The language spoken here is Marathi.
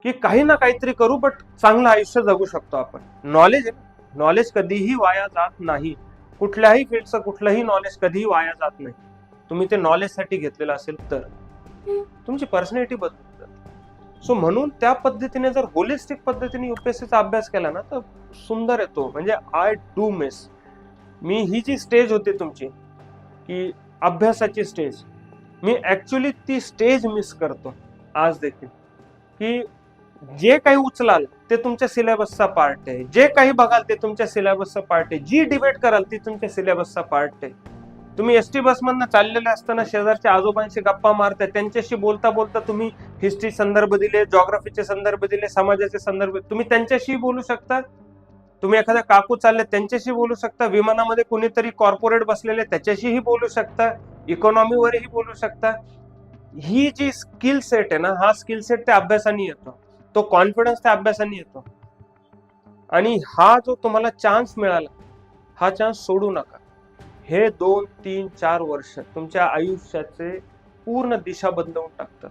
की काही ना काहीतरी करू बट चांगलं आयुष्य जगू शकतो आपण. नॉलेज कधीही वाया जात नाही. कुठल्याही फील्डचं कुठलंही नॉलेज कधीही वाया जात नाही. तुम्ही ते नॉलेजसाठी घेतलेलं असेल तर तुमची पर्सनॅलिटी बदलून जाते. सो म्हणून त्या पद्धतीने जर होलिस्टिक पद्धतीने युपीएससीचा अभ्यास केला ना तर सुंदर येतो. म्हणजे आय डू मिस, मी ही जी स्टेज होती तुमची की अभ्यासाची स्टेज, मी ऍक्च्युली ती स्टेज मिस करतो आज देखील. की जे काही उचलाल ते तुमच्या सिलेबसचा पार्ट आहे, जे काही बघाल ते तुमच्या सिलेबसचा पार्ट आहे, जी डिबेट कराल ती तुमच्या सिलेबसचा पार्ट आहे. तुम्ही एसटी बसमधनं चाललेले असताना शेजारच्या आजोबांशी गप्पा मारताय, त्यांच्याशी बोलता बोलता तुम्ही हिस्ट्री संदर्भ दिले, जॉग्राफीचे संदर्भ दिले, समाजाचे संदर्भ, तुम्ही त्यांच्याशी बोलू शकता. तुम्ही एखाद्या काकू चालले त्यांच्याशी बोलू शकता, विमानामध्ये कोणीतरी कॉर्पोरेट बसलेले त्याच्याशीही बोलू शकता, इकॉनॉमीवरही बोलू शकता. ही जी स्किल सेट आहे ना, हा स्किल सेट त्या अभ्यासाने येतो, तो कॉन्फिडन्स त्या अभ्यासाने येतो. आणि हा जो तुम्हाला चान्स मिळाला, हा चान्स सोडू नका. हे 2, 3, 4 वर्ष तुमच्या आयुष्याचे पूर्ण दिशा बदलवून टाकतात.